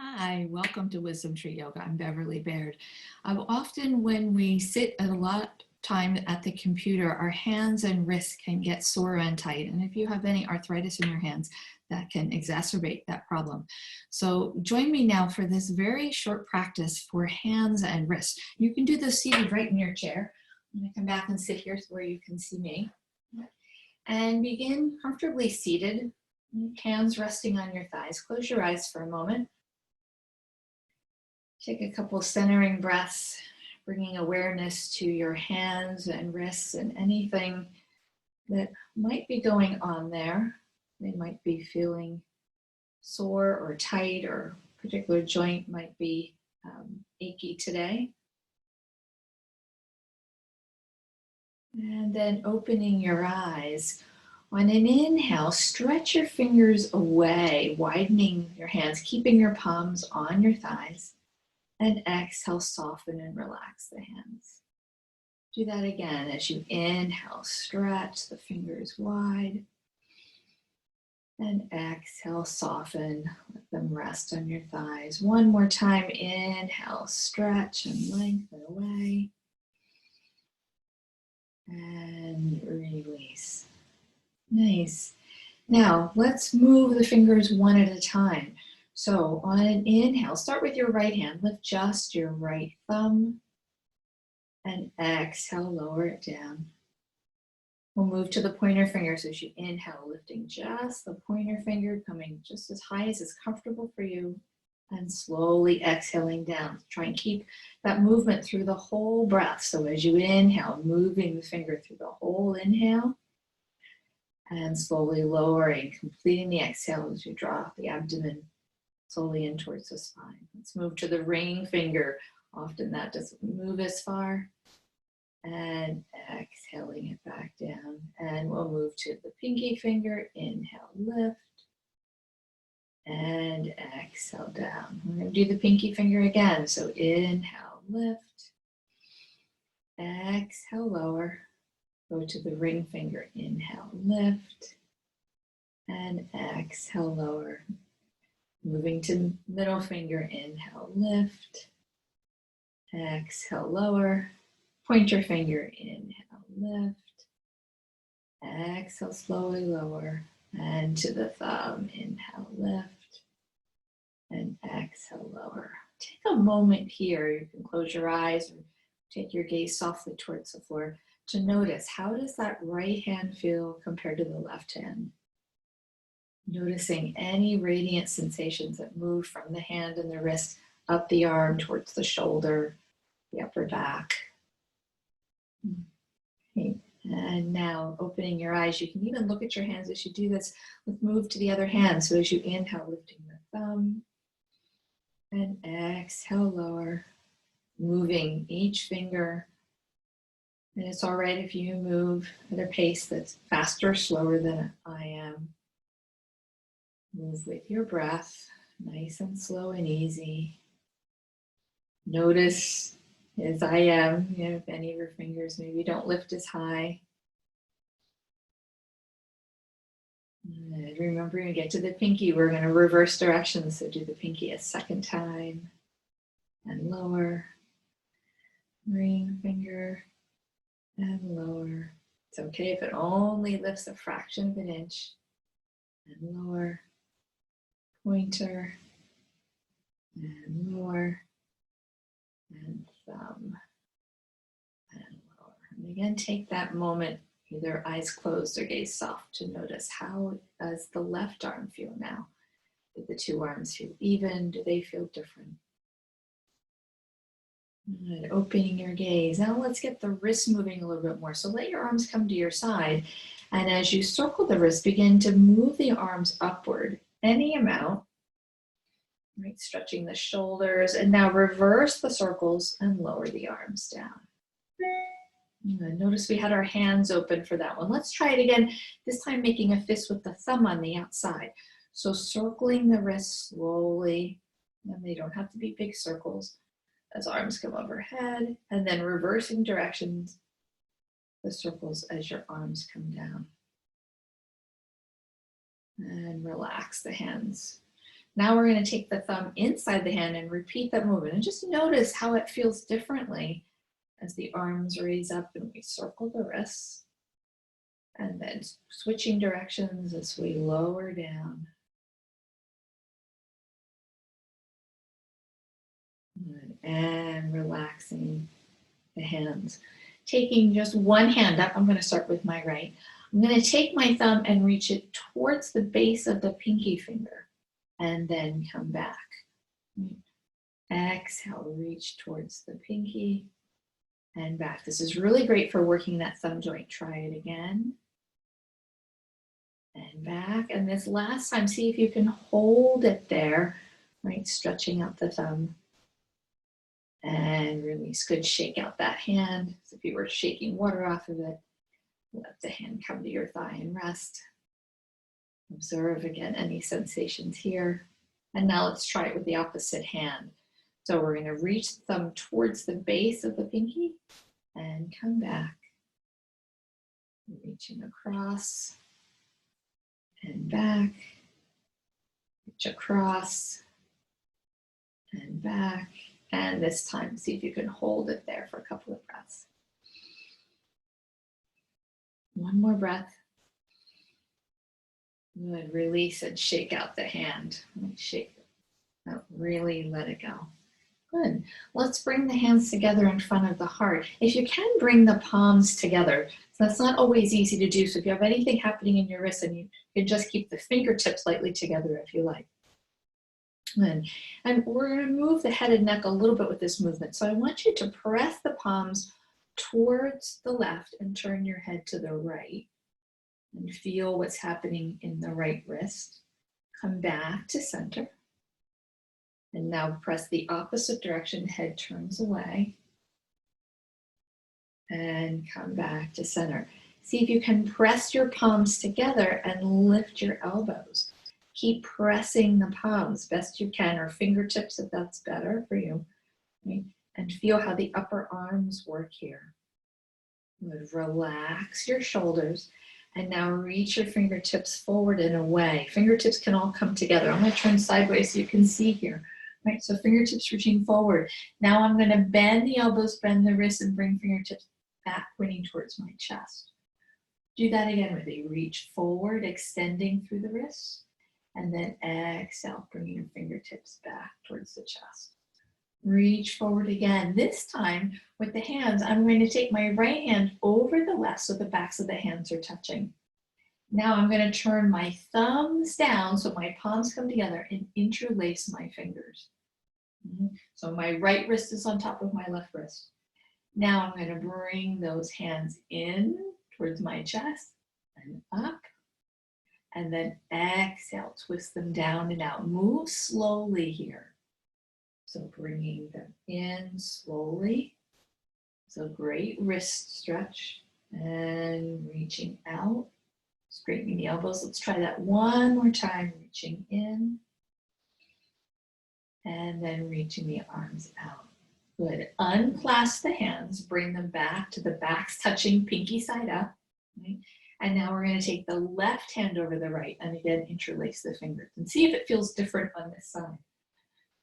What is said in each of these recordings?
Hi, welcome to Wisdom Tree Yoga. I'm Beverly Baird. Often when we sit a lot of time at the computer, our hands and wrists can get sore and tight. And if you have any arthritis in your hands, that can exacerbate that problem. So join me now for this very short practice for hands and wrists. You can do this seated right in your chair. I'm going to come back and sit here where you can see me. And begin comfortably seated, hands resting on your thighs. Close your eyes for a moment. Take a couple centering breaths, bringing awareness to your hands and wrists and anything that might be going on there. They might be feeling sore or tight, or a particular joint might be achy today. And then opening your eyes. On an inhale, stretch your fingers away, widening your hands, keeping your palms on your thighs. And exhale, soften and relax the hands. Do that again as you inhale, stretch the fingers wide. And exhale, soften, let them rest on your thighs. One more time, inhale, stretch and lengthen away. And release. Nice. Now, let's move the fingers one at a time. So on an inhale, start with your right hand, lift just your right thumb, and exhale, lower it down. We'll move to the pointer finger, so as you inhale, lifting just the pointer finger, coming just as high as is comfortable for you, and slowly exhaling down. Try and keep that movement through the whole breath. So as you inhale, moving the finger through the whole inhale, and slowly lowering, completing the exhale as you draw the abdomen slowly in towards the spine. Let's move to the ring finger. Often that doesn't move as far. And exhaling it back down. And we'll move to the pinky finger. Inhale, lift. And exhale down. We're going to do the pinky finger again. So inhale, lift. Exhale, lower. Go to the ring finger. Inhale, lift. And exhale, lower. Moving to middle finger, inhale, lift, exhale, lower, pointer finger, inhale, lift, exhale, slowly lower, and to the thumb, inhale, lift, and exhale, lower. Take a moment here, you can close your eyes or take your gaze softly towards the floor to notice, how does that right hand feel compared to the left hand? Noticing any radiant sensations that move from the hand and the wrist up the arm towards the shoulder, the upper back. Okay. And now opening your eyes, you can even look at your hands as you do this. Let's move to the other hand. So as you inhale, lifting the thumb, and exhale, lower, moving each finger. And it's all right if you move at a pace that's faster or slower than I am. Move with your breath, nice and slow and easy. Notice, as I am, if any of your fingers maybe don't lift as high. And remember, when you get to the pinky, we're going to reverse directions. So do the pinky a second time and lower. Ring finger and lower. It's okay if it only lifts a fraction of an inch. And lower. Pointer, and lower, and thumb, and lower. And again, take that moment, either eyes closed or gaze soft, to notice, how does the left arm feel now? Do the two arms feel even? Do they feel different? And opening your gaze. Now let's get the wrists moving a little bit more. So let your arms come to your side. And as you circle the wrist, begin to move the arms upward. Any amount, right? Stretching the shoulders, and now reverse the circles and lower the arms down. Notice we had our hands open for that one. Let's try it again, this time making a fist with the thumb on the outside. So circling the wrists slowly, and they don't have to be big circles, as arms come overhead, and then reversing directions, the circles as your arms come down. And relax the hands. Now we're going to take the thumb inside the hand and repeat that movement. And just notice how it feels differently as the arms raise up and we circle the wrists. And then switching directions as we lower down. And relaxing the hands. Taking just one hand up, I'm going to start with my right. I'm going to take my thumb and reach it towards the base of the pinky finger and then come back. Exhale, reach towards the pinky and back. This is really great for working that thumb joint. Try it again. And back. And this last time, see if you can hold it there, right? Stretching out the thumb. And release. Good. Shake out that hand. So if you were shaking water off of it, let the hand come to your thigh and rest. Observe again any sensations here. And now let's try it with the opposite hand. So we're going to reach the thumb towards the base of the pinky and come back. Reaching across and back. Reach across and back. And this time, see if you can hold it there for a couple of breaths. One more breath. Good. Release and shake out the hand. Shake it out. Really let it go. Good. Let's bring the hands together in front of the heart. If you can, bring the palms together. So that's not always easy to do. So if you have anything happening in your wrist, and you can just keep the fingertips lightly together if you like. And we're going to move the head and neck a little bit with this movement. So I want you to press the palms towards the left and turn your head to the right. And feel what's happening in the right wrist. Come back to center. And now press the opposite direction, head turns away. And come back to center. See if you can press your palms together and lift your elbows. Keep pressing the palms best you can, or fingertips if that's better for you. Right? And feel how the upper arms work here. Relax your shoulders. And now reach your fingertips forward and away. Fingertips can all come together. I'm going to turn sideways so you can see here. Right, so fingertips reaching forward. Now I'm going to bend the elbows, bend the wrists, and bring fingertips back, pointing towards my chest. Do that again with a reach forward, extending through the wrists. And then exhale, bringing your fingertips back towards the chest. Reach forward again. This time with the hands, I'm going to take my right hand over the left so the backs of the hands are touching. Now I'm going to turn my thumbs down so my palms come together and interlace my fingers. So my right wrist is on top of my left wrist. Now I'm going to bring those hands in towards my chest and up. And then exhale, twist them down and out. Move slowly here. So bringing them in slowly. So great wrist stretch and reaching out. Straightening the elbows. Let's try that one more time. Reaching in. And then reaching the arms out. Good. Unclasp the hands. Bring them back to the backs touching, pinky side up. Right? And now we're going to take the left hand over the right. And again, interlace the fingers. And see if it feels different on this side.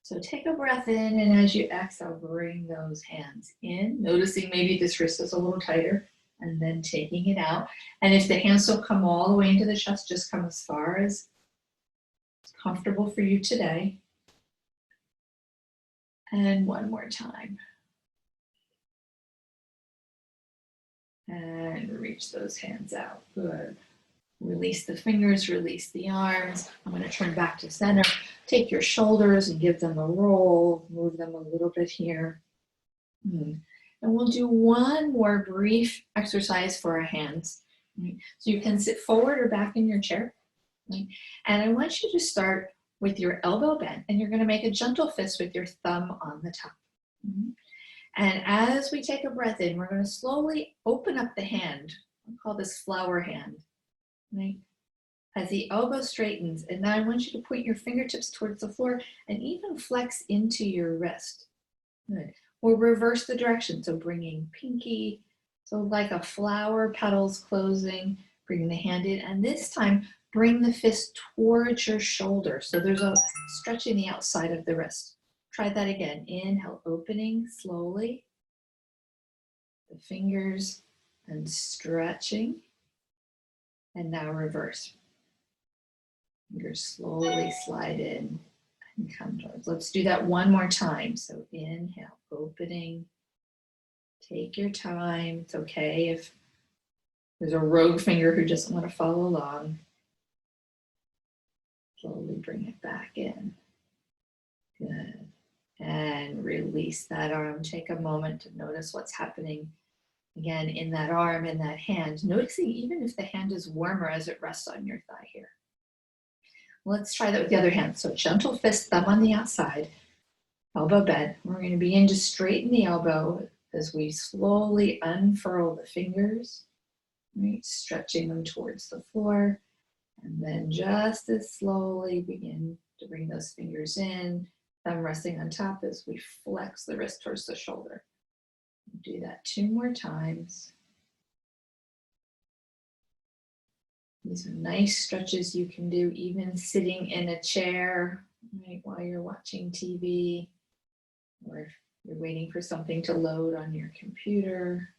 So take a breath in. And as you exhale, bring those hands in. Noticing maybe this wrist is a little tighter. And then taking it out. And if the hands don't come all the way into the chest, just come as far as it's comfortable for you today. And one more time. And reach those hands out. Good. Release the fingers, release the arms. I'm going to turn back to center. Take your shoulders and give them a roll. Move them a little bit here. And we'll do one more brief exercise for our hands. So you can sit forward or back in your chair. And I want you to start with your elbow bent. And you're going to make a gentle fist with your thumb on the top. And as we take a breath in, we're going to slowly open up the hand. I'll call this flower hand. Right? As the elbow straightens, and now I want you to point your fingertips towards the floor and even flex into your wrist. Good. We'll reverse the direction, so bringing pinky, so like a flower, petals closing, bringing the hand in, and this time bring the fist towards your shoulder. So there's a stretching the outside of the wrist. Try that again. Inhale, opening slowly. The fingers and stretching. And now reverse. Fingers slowly slide in and come towards. Let's do that one more time. So inhale, opening. Take your time. It's okay if there's a rogue finger who doesn't want to follow along. Slowly bring it back in. Good. And release that arm. Take a moment to notice what's happening again in that arm, in that hand. Noticing even if the hand is warmer as it rests on your thigh here. Let's try that with the other hand. So gentle fist, thumb on the outside, elbow bend. We're going to begin to straighten the elbow as we slowly unfurl the fingers, right? Stretching them towards the floor. And then just as slowly begin to bring those fingers in, thumb resting on top as we flex the wrist towards the shoulder. Do that 2 more times. These are nice stretches you can do even sitting in a chair, right, while you're watching TV, or if you're waiting for something to load on your computer.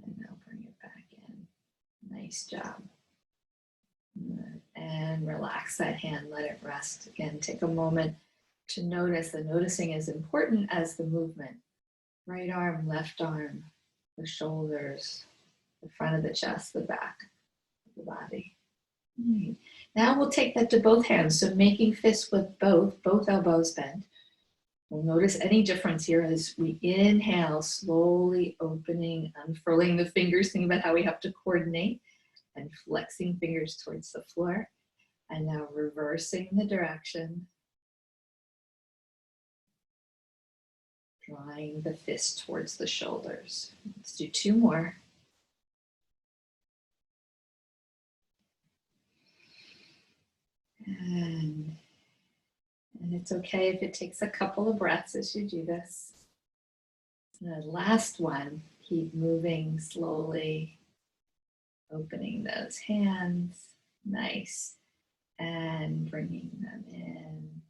And now bring it back in. Nice job. And relax that hand, let it rest. Again, take a moment to notice. The noticing is important as the movement. Right arm, left arm, the shoulders, the front of the chest, the back of the body. Right. Now we'll take that to both hands. So making fists with both elbows bent. We'll notice any difference here as we inhale, slowly opening, unfurling the fingers. Think about how we have to coordinate and flexing fingers towards the floor. And now reversing the direction. Drawing the fist towards the shoulders. Let's do 2 more. And it's okay if it takes a couple of breaths as you do this. And the last one, keep moving slowly, opening those hands. Nice. And bringing them in.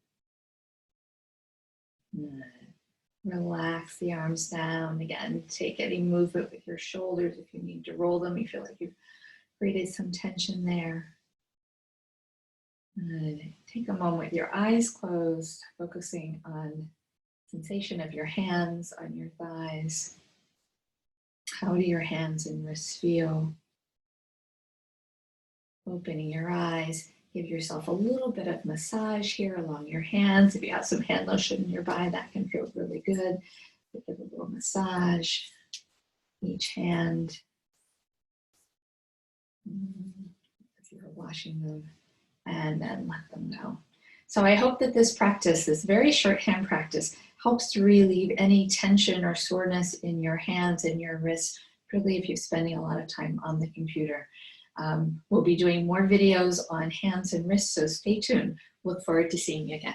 Good. Relax the arms down. Again, take any movement with your shoulders. If you need to roll them, you feel like you've created some tension there. Good. Take a moment with your eyes closed, focusing on sensation of your hands on your thighs. How do your hands and wrists feel? Opening your eyes. Give yourself a little bit of massage here along your hands. If you have some hand lotion nearby, that can feel really good. Give it a little massage. Each hand. If you're washing them, and then let them go. So I hope that this practice, this very short hand practice, helps to relieve any tension or soreness in your hands and your wrists, particularly if you're spending a lot of time on the computer. We'll be doing more videos on hands and wrists, so stay tuned. Look forward to seeing you again.